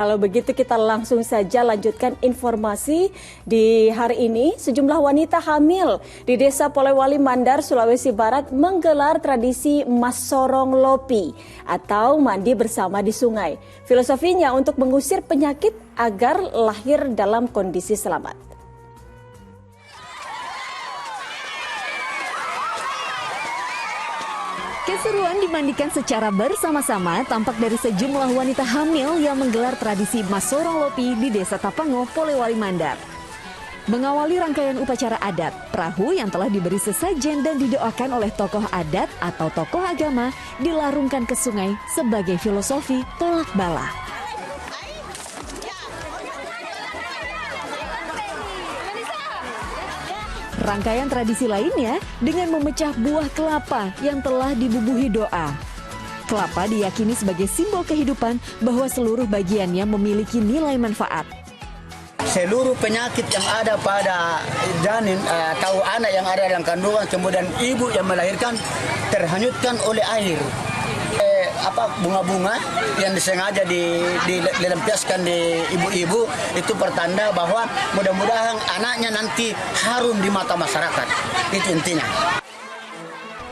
Kalau begitu kita langsung saja lanjutkan informasi di hari ini. Sejumlah wanita hamil di Desa Polewali Mandar, Sulawesi Barat menggelar tradisi Masorong Lopi atau mandi bersama di sungai. Filosofinya untuk mengusir penyakit agar lahir dalam kondisi selamat. Keseruan dimandikan secara bersama-sama tampak dari sejumlah wanita hamil yang menggelar tradisi Masorong Lopi di Desa Tapango, Polewali Mandar. Mengawali rangkaian upacara adat, perahu yang telah diberi sesajen dan didoakan oleh tokoh adat atau tokoh agama dilarungkan ke sungai sebagai filosofi tolak bala. Rangkaian tradisi lainnya dengan memecah buah kelapa yang telah dibubuhi doa. Kelapa diyakini sebagai simbol kehidupan bahwa seluruh bagiannya memiliki nilai manfaat. Seluruh penyakit yang ada pada janin atau anak yang ada dalam kandungan, kemudian ibu yang melahirkan terhanyutkan oleh air. Bunga-bunga yang disengaja dilempiaskan di ibu-ibu itu pertanda bahwa mudah-mudahan anaknya nanti harum di mata masyarakat. Itu intinya.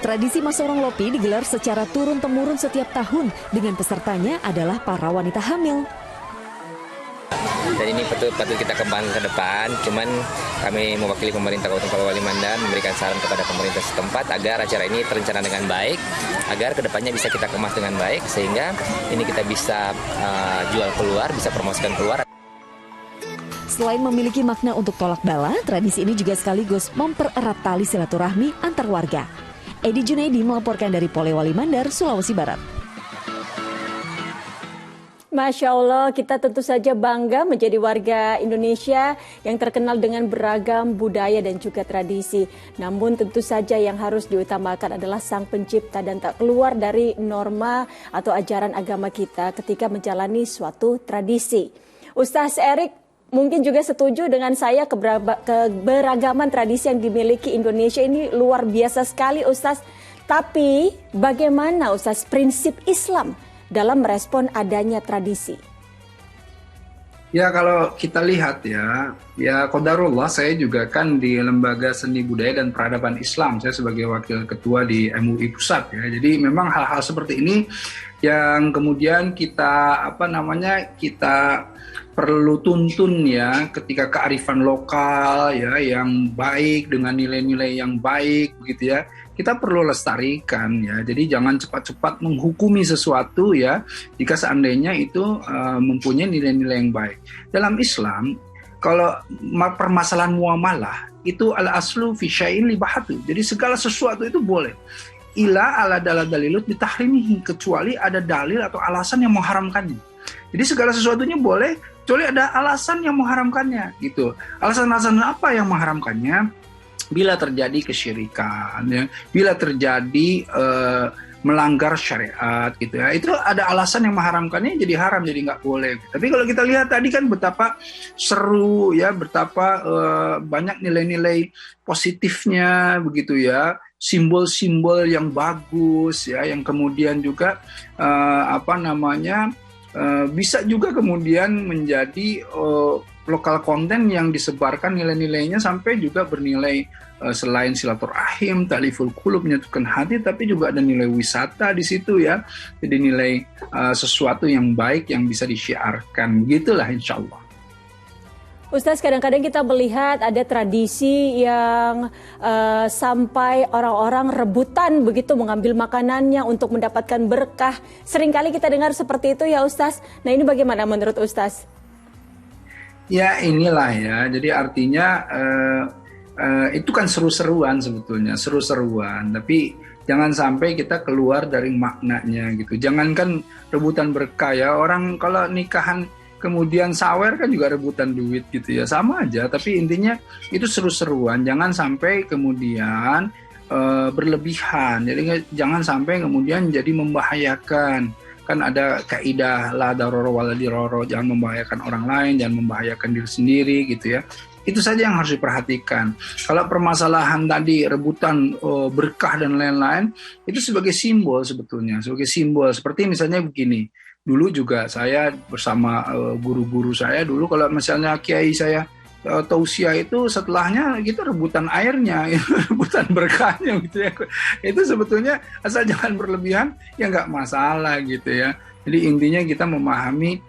Tradisi Masorong Lopi digelar secara turun-temurun setiap tahun dengan pesertanya adalah para wanita hamil. Dan ini patut kita kembangkan ke depan. Cuman kami mewakili pemerintah Kabupaten Polewali Mandar memberikan saran kepada pemerintah setempat agar acara ini terencana dengan baik, agar kedepannya bisa kita kemas dengan baik sehingga ini kita bisa jual keluar, bisa promosikan keluar. Selain memiliki makna untuk tolak bala, tradisi ini juga sekaligus mempererat tali silaturahmi antar warga. Edi Junaidi melaporkan dari Polewali Mandar, Sulawesi Barat. Masya Allah, kita tentu saja bangga menjadi warga Indonesia yang terkenal dengan beragam budaya dan juga tradisi. Namun tentu saja yang harus diutamakan adalah Sang Pencipta dan tak keluar dari norma atau ajaran agama kita ketika menjalani suatu tradisi. Ustaz Erik mungkin juga setuju dengan saya, keberagaman tradisi yang dimiliki Indonesia ini luar biasa sekali, Ustaz. Tapi bagaimana, Ustaz, prinsip Islam dalam merespon adanya tradisi? Ya, kalau kita lihat ya qadarullah, saya juga kan di Lembaga Seni Budaya dan Peradaban Islam, saya sebagai wakil ketua di MUI Pusat ya. Jadi memang hal-hal seperti ini yang kemudian kita kita perlu tuntun ya, ketika kearifan lokal ya yang baik dengan nilai-nilai yang baik begitu ya. Kita perlu lestarikan ya, jadi jangan cepat-cepat menghukumi sesuatu ya, jika seandainya itu mempunyai nilai-nilai yang baik. Dalam Islam, kalau permasalahan muamalah, itu al-aslu fi syai'in libahatu, jadi segala sesuatu itu boleh. Ila ala dalilut bitahrimihi, kecuali ada dalil atau alasan yang mengharamkannya. Jadi segala sesuatunya boleh, kecuali ada alasan yang mengharamkannya gitu. Alasan-alasan apa yang mengharamkannya? Bila terjadi kesyirikan, ya, bila terjadi melanggar syariat, gitu ya, itu ada alasan yang mengharamkannya, jadi haram, jadi nggak boleh. Tapi kalau kita lihat tadi kan betapa seru ya, betapa banyak nilai-nilai positifnya, begitu ya, simbol-simbol yang bagus ya, yang kemudian juga bisa juga kemudian menjadi lokal konten yang disebarkan nilai-nilainya sampai juga bernilai selain silaturahim, ta'liful qulub, menyatukan hati, tapi juga ada nilai wisata di situ ya. Jadi nilai sesuatu yang baik yang bisa disiarkan, begitulah insya Allah. Ustaz, kadang-kadang kita melihat ada tradisi yang sampai orang-orang rebutan begitu mengambil makanannya untuk mendapatkan berkah. Seringkali kita dengar seperti itu ya Ustaz. Nah, ini bagaimana menurut Ustaz? Ya inilah ya, jadi artinya itu kan seru-seruan sebetulnya, seru-seruan, tapi jangan sampai kita keluar dari maknanya gitu. Jangankan rebutan berkah ya, orang kalau nikahan kemudian sawer kan juga rebutan duit gitu ya, sama aja, tapi intinya itu seru-seruan, jangan sampai kemudian berlebihan, jadi jangan sampai kemudian jadi membahayakan. Kan ada kaidah la darara wala dirara, jangan membahayakan orang lain, jangan membahayakan diri sendiri gitu ya. Itu saja yang harus diperhatikan. Kalau permasalahan tadi rebutan berkah dan lain-lain, itu sebagai simbol sebetulnya, sebagai simbol. Seperti misalnya begini, dulu juga saya bersama guru-guru saya dulu, kalau misalnya kiai saya tausiah itu setelahnya gitu rebutan airnya, rebutan berkahnya gitu ya. Itu sebetulnya asal jangan berlebihan ya nggak masalah gitu ya. Jadi intinya kita memahami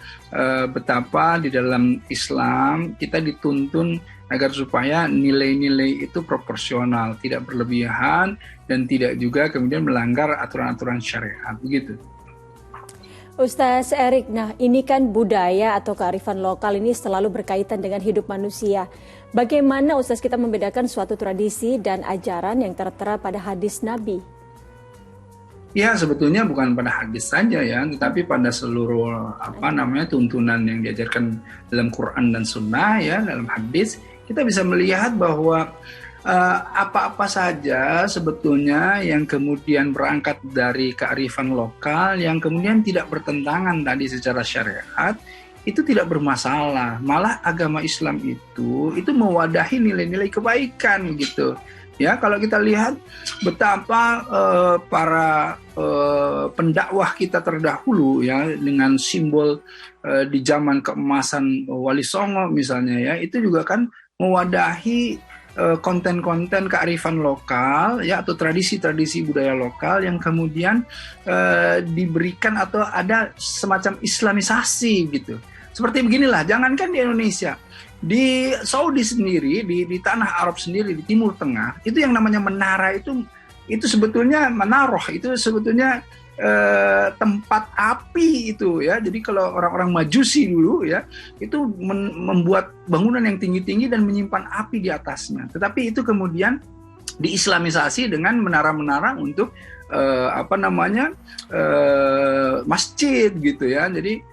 betapa di dalam Islam kita dituntun agar supaya nilai-nilai itu proporsional, tidak berlebihan dan tidak juga kemudian melanggar aturan-aturan syariat begitu. Ustaz Erik, nah ini kan budaya atau kearifan lokal ini selalu berkaitan dengan hidup manusia. Bagaimana Ustaz kita membedakan suatu tradisi dan ajaran yang tertera pada hadis Nabi? Ya sebetulnya bukan pada hadis saja ya, tetapi pada seluruh tuntunan yang diajarkan dalam Quran dan Sunnah ya, dalam hadis kita bisa melihat bahwa apa-apa saja sebetulnya yang kemudian berangkat dari kearifan lokal yang kemudian tidak bertentangan tadi secara syariat itu tidak bermasalah. Malah agama Islam itu mewadahi nilai-nilai kebaikan gitu. Ya, kalau kita lihat betapa para pendakwah kita terdahulu ya dengan simbol di zaman keemasan Wali Songo misalnya ya, itu juga kan mewadahi konten-konten kearifan lokal ya atau tradisi-tradisi budaya lokal yang kemudian diberikan atau ada semacam islamisasi gitu. Seperti beginilah, jangankan di Indonesia, di Saudi sendiri, di tanah Arab sendiri, di Timur Tengah, itu yang namanya menara itu sebetulnya menaroh, itu sebetulnya tempat api itu ya. Jadi kalau orang-orang Majusi dulu ya, itu membuat bangunan yang tinggi-tinggi dan menyimpan api di atasnya. Tetapi itu kemudian diislamisasi dengan menara-menara untuk masjid gitu ya. Jadi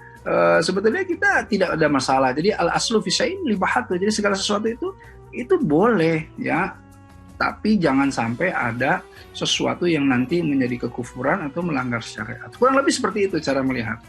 sebetulnya kita tidak ada masalah. Jadi al-aslu fi syai'in libahatu. Jadi segala sesuatu itu boleh ya. Tapi jangan sampai ada sesuatu yang nanti menjadi kekufuran atau melanggar syariat. Kurang lebih seperti itu cara melihat.